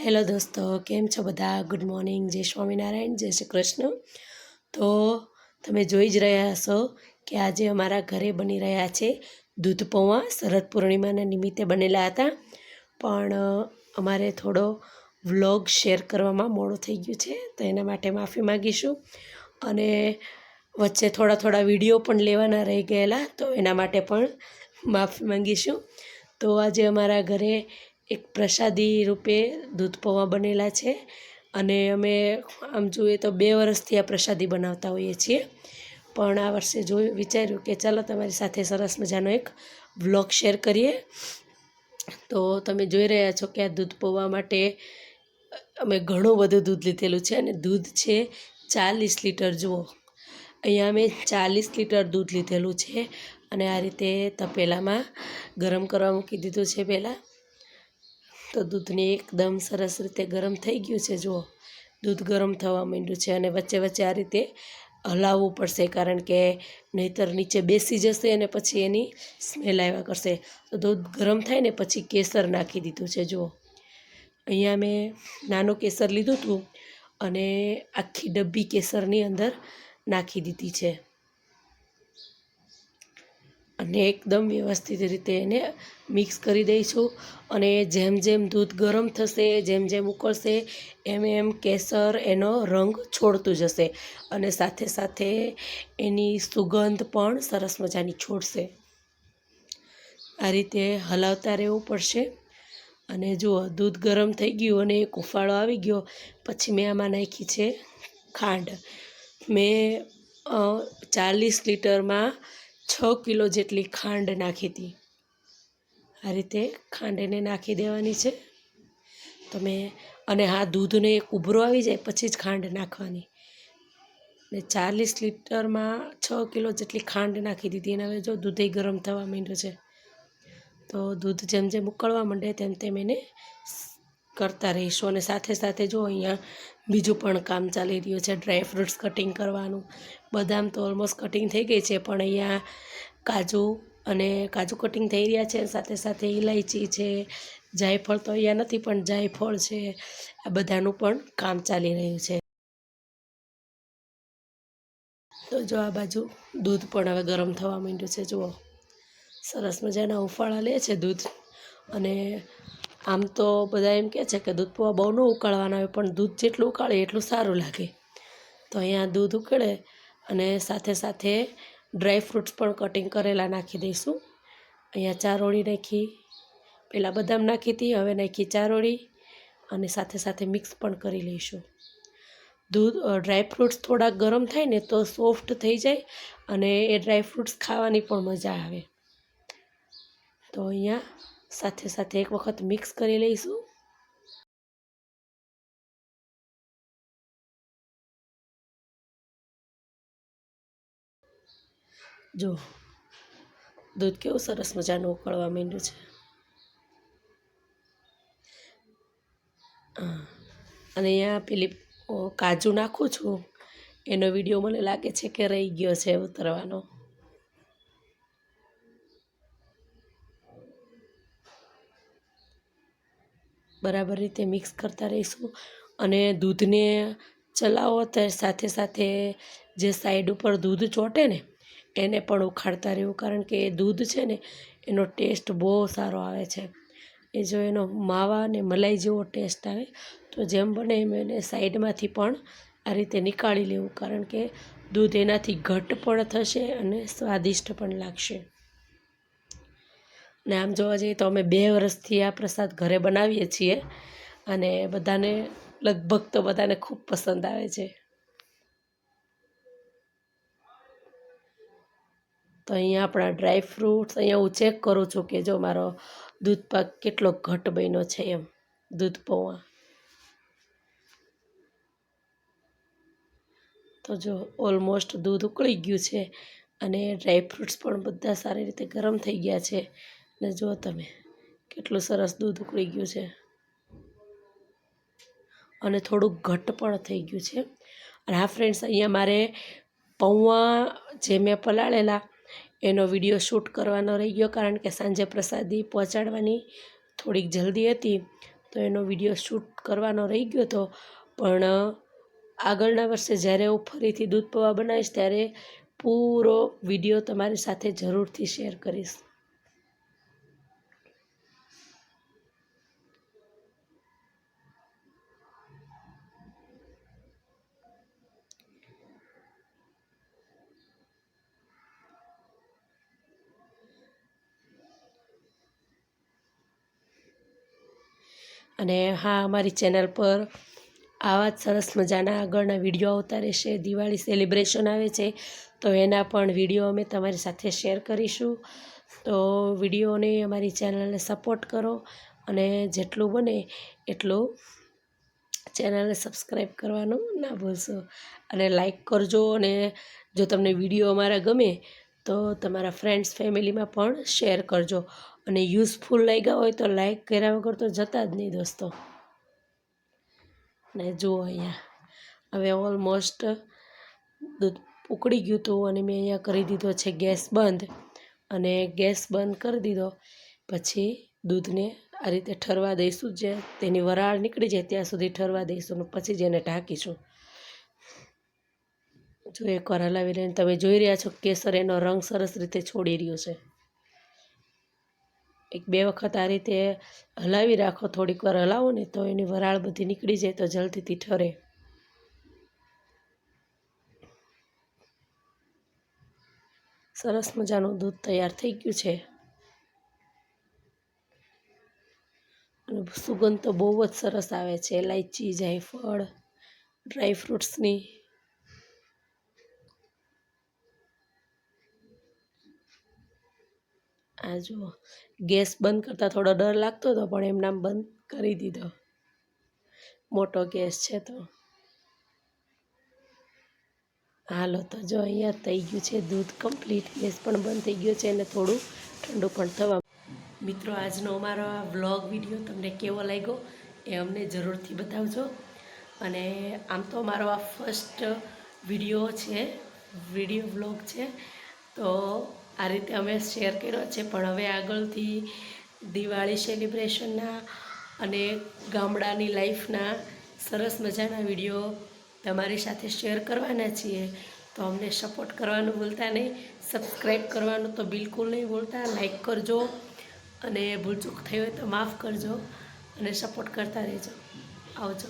Hello દોસ્તો, કેમ છો બધા? ગુડ મોર્નિંગ, જય સ્વામિનારાયણ, જય શ્રી કૃષ્ણ. તો તમે જોઈ જ રહ્યા હશો કે આજે અમારા ઘરે બની રહ્યા છે દૂધ પૌવા. શરદ પૂર્ણિમાના નિમિત્તે બનેલા હતા, પણ અમારે થોડો વ્લોગ શેર કરવામાં મોડું થઈ ગયું છે, તો એના માટે માફી માગીશું. અને વચ્ચે થોડા વિડીયો પણ લેવાના રહી ગયેલા, તો એના માટે પણ માફી માંગીશું. તો આજે અમારા ઘરે એક પ્રસાદી રૂપે દૂધ પૌવા બનેલા છે, અને અમે આમ જોઈએ તો 2 વર્ષથી આ પ્રસાદી બનાવતા હોઈએ છીએ, પણ આ વર્ષે વિચાર્યું કે ચાલો તમારી સાથે સરસ મજાનો એક વ્લોગ શેર કરીએ. તો તમે જોઈ રહ્યા છો કે આ દૂધ પૌવા માટે અમે ઘણું બધું દૂધ લીધેલું છે, અને દૂધ છે 40 લીટર. જુઓ, અહીંયા અમે 40 લીટર દૂધ લીધેલું છે, અને આ રીતે તપેલામાં ગરમ કરવા મૂકી દીધું છે પહેલાં. તો દૂધને એકદમ સરસ રીતે ગરમ થઈ ગયું છે. જુઓ, દૂધ ગરમ થવા માંડ્યું છે, અને વચ્ચે આ રીતે હલાવવું પડશે, કારણ કે નહીંતર નીચે બેસી જશે અને પછી એની સ્મેલ આવ્યા કરશે. તો દૂધ ગરમ થાય ને પછી કેસર નાખી દીધું છે. જુઓ, અહીંયા મેં નાનું કેસર લીધું હતું, અને આખી ડબ્બી કેસરની અંદર નાખી દીધી છે, અને એકદમ વ્યવસ્થિત રીતે એને મિક્સ કરી દઈશું. અને જેમ જેમ દૂધ ગરમ થશે, જેમ જેમ ઉકળશે, એમ કેસર એનો રંગ છોડતું જશે, અને સાથે એની સુગંધ પણ સરસ મજાની છોડશે. આ રીતે હલાવતા રહેવું પડશે. અને જુઓ, દૂધ ગરમ થઈ ગયું અને એક ઉફાળો આવી ગયો પછી મેં આમાં નાખી છે ખાંડ. મેં 40 લીટરમાં 6 કિલો જેટલી ખાંડ નાખી હતી. આ રીતે ખાંડ એને નાખી દેવાની છે તમે. અને હા, દૂધને એક ઉભરો આવી જાય પછી જ ખાંડ નાખવાની. ને 40 લીટરમાં 6 કિલો જેટલી ખાંડ નાખી દીધી, અને હવે જો દૂધે ગરમ થવા માંડ્યું છે. તો દૂધ જેમ જેમ ઉકળવા માંડે તેમ એને કરતા રહીશું. અને સાથે જો અહીંયા બીજું પણ કામ ચાલી રહ્યું છે, ડ્રાય ફ્રૂટ્સ કટિંગ કરવાનું. બદામ તો ઓલમોસ્ટ કટિંગ થઈ ગઈ છે, પણ અહીંયા કાજુ કટિંગ થઈ રહ્યા છે. સાથે ઇલાયચી છે, જાયફળ તો અહીંયા નથી, પણ જાયફળ છે. આ બધાનું પણ કામ ચાલી રહ્યું છે. તો જો આ બાજુ દૂધ પણ હવે ગરમ થવા માંડ્યું છે. જુઓ, સરસ મજાના ઉફાળા લે છે દૂધ. અને આમ તો બધા એમ કહે છે કે દૂધ પૌવા બહુ ન ઉકાળવાના હોય, પણ દૂધ જેટલું ઉકાળે એટલું સારું લાગે. તો અહીંયા દૂધ ઉકળે, અને સાથે ડ્રાય ફ્રૂટ્સ પણ કટિંગ કરેલા નાખી દઈશું. અહીંયા ચારોળી નાખી, પહેલાં બદામ નાખી હતી, હવે નાખી ચારોળી, અને સાથે મિક્સ પણ કરી લઈશું. ડ્રાય ફ્રૂટ્સ થોડાક ગરમ થાય ને તો સોફ્ટ થઈ જાય, અને એ ડ્રાય ફ્રૂટ્સ ખાવાની પણ મજા આવે. તો અહીંયા સાથે એક વખત મિક્સ કરી લઈશું. જો, દૂધ કેવું સરસ મજાનું ઉકળવા માંડ્યું છે. અને અહીંયા પેલી કાજુ નાખું છું, એનો વિડીયો મને લાગે છે કે રહી ગયો છે ઉતરવાનો. બરાબર રીતે મિક્સ કરતા રહીશું. અને દૂધને ચલાવો ત્યારે સાથે જે સાઈડ ઉપર દૂધ ચોંટે ને એને પણ ઉખાડતા રહેવું, કારણ કે એ દૂધ છે ને એનો ટેસ્ટ બહુ સારો આવે છે. એ જો એનો માવા અને મલાઈ જેવો ટેસ્ટ આવે, તો જેમ બને એમ એને સાઈડમાંથી પણ આ રીતે નીકાળી લેવું, કારણ કે દૂધ એનાથી ઘટ પણ થશે અને સ્વાદિષ્ટ પણ લાગશે. ને આમ જોવા જઈએ તો અમે 2 વર્ષથી આ પ્રસાદ ઘરે બનાવીએ છીએ, અને લગભગ બધાને ખૂબ પસંદ આવે છે. તો અહીંયા આપણા ડ્રાય ફ્રૂટ્સ, અહીંયા હું ચેક કરું છું કે જો મારો દૂધ પાક કેટલો ઘટ બન્યો છે એમ. દૂધ પૌવા તો જો ઓલમોસ્ટ દૂધ ઉકળી ગયું છે, અને ડ્રાય ફ્રૂટ્સ પણ બધા સારી રીતે ગરમ થઈ ગયા છે. ને જુઓ તમે, કેટલું સરસ દૂધ ઉકળી ગયું છે, અને થોડુંક ઘટ પણ થઈ ગયું છે. અને હા ફ્રેન્ડ્સ, અહીંયા મારે પૌવા જે મેં પલાળેલા એનો વિડીયો શૂટ કરવાનો રહી ગયો, કારણ કે સાંજે પ્રસાદી પહોંચાડવાની થોડીક જલ્દી હતી, તો એનો વિડીયો શૂટ કરવાનો રહી ગયો હતો, પણ આગળના વર્ષે જ્યારે હું ફરીથી દૂધ પૌવા બનાવીશ ત્યારે પૂરો વિડીયો તમારી સાથે જરૂરથી શેર કરીશ. અને હા, અમારી ચેનલ પર આવા જ સરસ મજાના આગળના વિડીયો આવતા રહેશે. દિવાળી સેલિબ્રેશન આવે છે તો એના પણ વિડીયો અમે તમારી સાથે શેર કરીશું. તો વિડીયોને અમારી ચેનલને સપોર્ટ કરો અને જેટલું બને એટલું ચેનલને સબસ્ક્રાઈબ કરવાનું ના ભૂલશો અને લાઈક કરજો. અને જો તમને વિડીયો અમારા ગમે તો તમારા ફ્રેન્ડ્સ ફેમિલીમાં પણ શેર કરજો. અને યુઝફુલ લાગ્યા હોય તો લાઈક કર્યા વગર તો જતા જ નહીં દોસ્તો. ને જુઓ અહીંયા હવે ઓલમોસ્ટ દૂધ ઉકળી ગયું હતું અને મેં અહીંયા કરી દીધો છે ગેસ બંધ. અને ગેસ બંધ કરી દીધો પછી દૂધને આ રીતે ઠરવા દઈશું, જે તેની વરાળ નીકળી જાય ત્યાં સુધી ઠરવા દઈશું અને પછી જ એને ઢાંકીશું. જો એકવાર હલાવી લઈને તમે જોઈ રહ્યા છો કેસર એનો રંગ સરસ રીતે છોડી રહ્યો છે. 1-2 વખત આ રીતે હલાવી રાખો, થોડીક વાર હલાવો ને તો એની વરાળ બધી નીકળી જાય તો જલ્દીથી ઠરે. સરસ મજાનું દૂધ તૈયાર થઈ ગયું છે અને સુગંધ તો બહુ જ સરસ આવે છે, ઇલાયચી, જાયફળ, ડ્રાય ફ્રૂટ્સની. આ જુઓ, ગેસ બંધ કરતાં થોડો ડર લાગતો હતો પણ એમનામ બંધ કરી દીધો. મોટો ગેસ છે તો હાલો. તો જો અહીંયા થઈ ગયું છે દૂધ કમ્પ્લીટ. ગેસ પણ બંધ થઈ ગયો છે અને થોડું ઠંડુ પણ થવા. મિત્રો, આજનો અમારો આ વ્લોગ વિડીયો તમને કેવો લાગ્યો એ અમને જરૂરથી બતાવજો. અને આમ તો મારો આ ફર્સ્ટ વિડીયો વ્લોગ છે તો આ રીતે અમે શેર કર્યો છે. પણ હવે આગળથી દિવાળી સેલિબ્રેશનના અને ગામડાની લાઈફના સરસ મજાના વિડીયો તમારી સાથે શેર કરવાના છીએ. તો અમને સપોર્ટ કરવાનું ભૂલતા નહીં, સબસ્ક્રાઈબ કરવાનું તો બિલકુલ નહીં ભૂલતા. લાઈક કરજો અને ભૂલચૂક થઈ હોય તો માફ કરજો અને સપોર્ટ કરતા રહેજો. આવજો.